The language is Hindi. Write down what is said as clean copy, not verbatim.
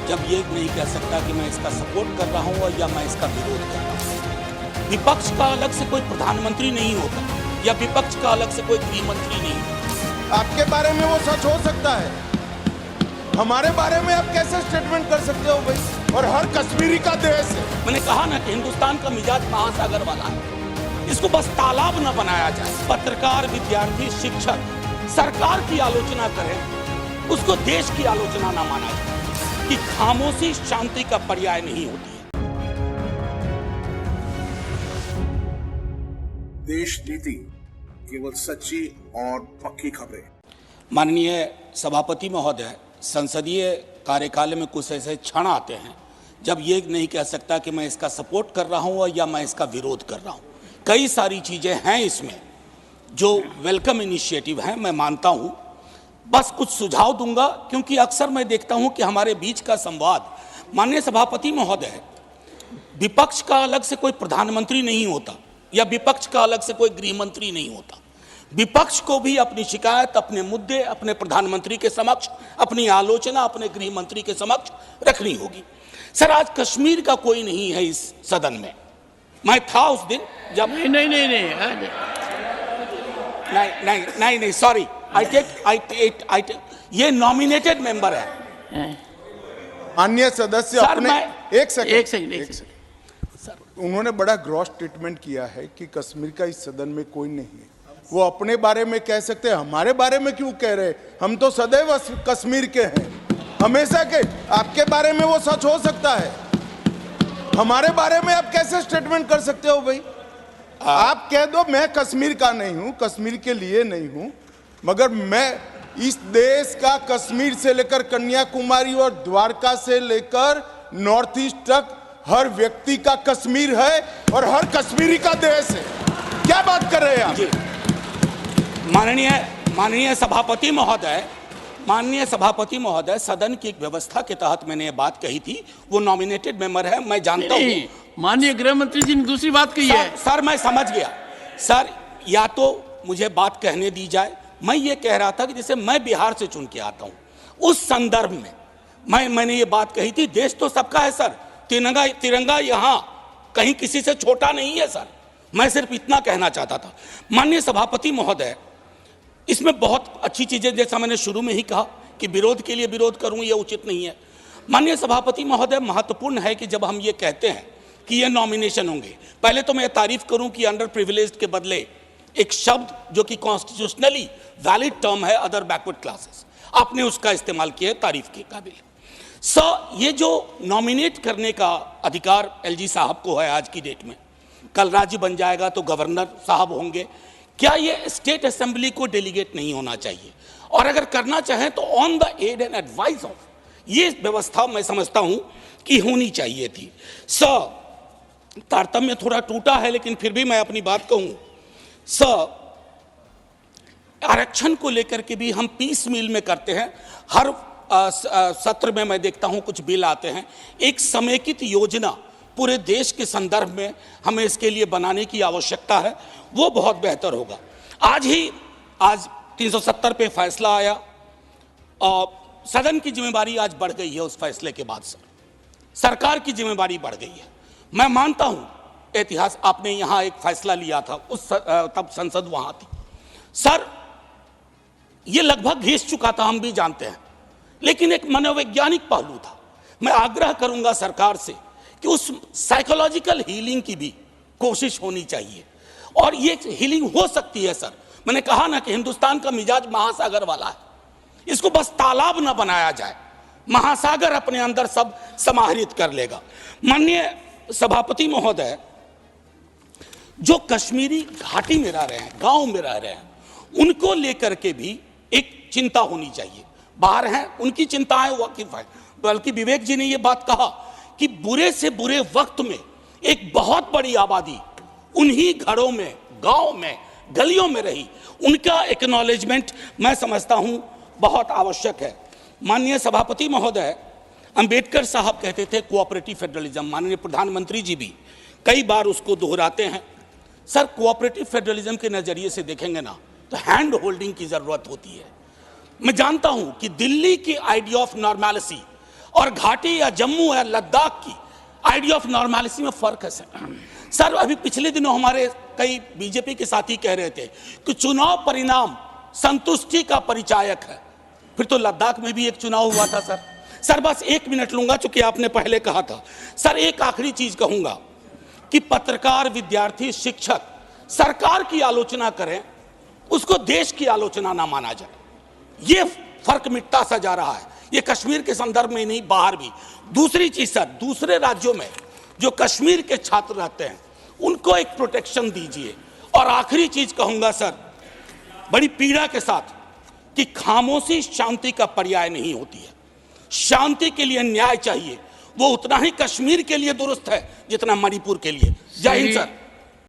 जब ये नहीं कह सकता कि मैं इसका सपोर्ट कर रहा हूँ या मैं इसका विरोध कर रहा हूँ। विपक्ष का अलग से कोई प्रधानमंत्री नहीं होता या विपक्ष का अलग से कोई गृह मंत्री नहीं होता। आपके बारे में वो सच हो सकता है, हमारे बारे में आप कैसे स्टेटमेंट कर सकते हो भाई? और हर कश्मीरी का देश है। मैंने कहा ना कि हिंदुस्तान का मिजाज महासागर वाला है, इसको बस तालाब न बनाया जाए। पत्रकार, विद्यार्थी, शिक्षक सरकार की आलोचना करें, उसको देश की आलोचना ना माना जाए कि खामोशी शांति का पर्याय नहीं होती है। देश नीति केवल सच्ची और पक्की खबरें। माननीय सभापति महोदय, संसदीय कार्यकाल में कुछ ऐसे क्षण आते हैं जब ये नहीं कह सकता कि मैं इसका सपोर्ट कर रहा हूँ या मैं इसका विरोध कर रहा हूँ। कई सारी चीज़ें हैं इसमें जो वेलकम इनिशिएटिव हैं, मैं मानता हूँ। बस कुछ सुझाव दूंगा क्योंकि अक्सर मैं देखता हूँ कि हमारे बीच का संवाद, माननीय सभापति महोदय, विपक्ष का अलग से कोई प्रधानमंत्री नहीं होता या विपक्ष का अलग से कोई गृह मंत्री नहीं होता। विपक्ष को भी अपनी शिकायत, अपने मुद्दे अपने प्रधानमंत्री के समक्ष, अपनी आलोचना अपने गृह मंत्री के समक्ष रखनी होगी। सर, आज कश्मीर का कोई नहीं है इस सदन में। मैं था उस दिन जब नहीं, सॉरी, ये नॉमिनेटेड मेंबर है। अन्य सदस्य सर, अपने एक सेकंड सर, उन्होंने बड़ा ग्रॉस स्टेटमेंट किया है कि कश्मीर का इस सदन में कोई नहीं है। वो अपने बारे में कह सकते हैं, हमारे बारे में क्यों कह रहे? हम तो सदैव कश्मीर के हैं, हमेशा के। आपके बारे में वो सच हो सकता है, हमारे बारे में आप कैसे स्टेटमेंट कर सकते हो भाई? आप कह दो मैं कश्मीर का नहीं हूं, कश्मीर के लिए नहीं हूं, मगर मैं इस देश का कश्मीर से लेकर कन्याकुमारी और द्वारका से लेकर नॉर्थ ईस्ट तक हर व्यक्ति का कश्मीर है और हर कश्मीरी का देश है। क्या बात कर रहे हैं आप? माननीय सभापति महोदय, सदन की एक व्यवस्था के तहत मैंने ये बात कही थी। वो नॉमिनेटेड मेंबर है, मैं जानता हूँ। माननीय गृह मंत्री जी ने दूसरी बात कही है। सर, मैं समझ गया। सर, या तो मुझे बात कहने दी जाए। मैं ये कह रहा था कि जैसे मैं बिहार से चुन के आता हूँ, उस संदर्भ में मैंने ये बात कही थी। देश तो सबका है सर, तिरंगा यहाँ कहीं किसी से छोटा नहीं है सर। मैं सिर्फ इतना कहना चाहता था। माननीय सभापति महोदय, इसमें बहुत अच्छी चीजें, जैसा मैंने शुरू में ही कहा कि विरोध के लिए विरोध करूं ये उचित नहीं है। माननीय सभापति महोदय, महत्वपूर्ण है कि जब हम ये कहते हैं कि ये नॉमिनेशन होंगे, पहले तो मैं तारीफ करूं कि अंडर प्रिविलेज्ड के बदले एक शब्द जो कि कॉन्स्टिट्यूशनली वैलिड टर्म है, अदर बैकवर्ड क्लासेस, आपने उसका इस्तेमाल किया, तारीफ के काबिल। ये जो नॉमिनेट करने का अधिकार एलजी साहब को है आज की डेट में, कल राज्य बन जाएगा तो गवर्नर साहब होंगे। क्या ये स्टेट असेंबली को डेलीगेट नहीं होना चाहिए? और अगर करना चाहें तो on the aid and advice of, ये व्यवस्था मैं समझता हूं कि होनी चाहिए थी। तारतम्य थोड़ा टूटा है, लेकिन फिर भी मैं अपनी बात कहूं। आरक्षण को लेकर के भी हम पीस मील में करते हैं। हर सत्र में मैं देखता हूं कुछ बिल आते हैं। एक समेकित योजना पूरे देश के संदर्भ में हमें इसके लिए बनाने की आवश्यकता है, वो बहुत बेहतर होगा। आज 370 पे फैसला आया और सदन की जिम्मेदारी आज बढ़ गई है। उस फैसले के बाद सरकार की जिम्मेदारी बढ़ गई है। मैं मानता हूं इतिहास, आपने यहां एक फैसला लिया था, तब संसद वहां थी सर, ये लगभग घिस चुका था, हम भी जानते हैं, लेकिन एक मनोवैज्ञानिक पहलू था। मैं आग्रह करूंगा सरकार से कि उस साइकोलॉजिकल हीलिंग की भी कोशिश होनी चाहिए, और ये हीलिंग हो सकती है सर। मैंने कहा ना कि हिंदुस्तान का मिजाज महासागर वाला है, इसको बस तालाब ना बनाया जाए, महासागर अपने अंदर सब समाहित कर लेगा। माननीय सभापति महोदय, जो कश्मीरी घाटी में रह रहे हैं, गांव में रह रहे हैं, उनको लेकर के भी एक चिंता होनी चाहिए। बाहर हैं, उनकी चिंताएं वाकिफ है, बल्कि विवेक जी ने यह बात कहा कि बुरे से बुरे वक्त में एक बहुत बड़ी आबादी उन्हीं घरों में, गांव में, गलियों में रही, उनका एक्नॉलेजमेंट मैं समझता हूं बहुत आवश्यक है। माननीय सभापति महोदय, अंबेडकर साहब कहते थे कोऑपरेटिव फेडरलिज्म, माननीय प्रधानमंत्री जी भी कई बार उसको दोहराते हैं। सर, कोऑपरेटिव फेडरलिज्म के नजरिए से देखेंगे ना तो हैंड होल्डिंग की जरूरत होती है। मैं जानता हूं कि दिल्ली की आइडिया ऑफ नॉर्मैलिटी और घाटी या जम्मू या लद्दाख की आइडिया ऑफ नॉर्मलिटी में फर्क है सर। अभी पिछले दिनों हमारे कई बीजेपी के साथी कह रहे थे कि चुनाव परिणाम संतुष्टि का परिचायक है। फिर तो लद्दाख में भी एक चुनाव हुआ था सर। बस 1 मिनट लूंगा चूंकि आपने पहले कहा था सर। एक आखिरी चीज कहूंगा कि पत्रकार, विद्यार्थी, शिक्षक सरकार की आलोचना करें, उसको देश की आलोचना ना माना जाए। ये फर्क मिटता सा जा रहा है, ये कश्मीर के संदर्भ में नहीं, बाहर भी। दूसरी चीज सर, दूसरे राज्यों में जो कश्मीर के छात्र रहते हैं उनको एक प्रोटेक्शन दीजिए। और आखिरी चीज कहूंगा सर, बड़ी पीड़ा के साथ, कि खामोशी शांति का पर्याय नहीं होती है। शांति के लिए न्याय चाहिए, वो उतना ही कश्मीर के लिए दुरुस्त है जितना मणिपुर के लिए। जय हिंद सर।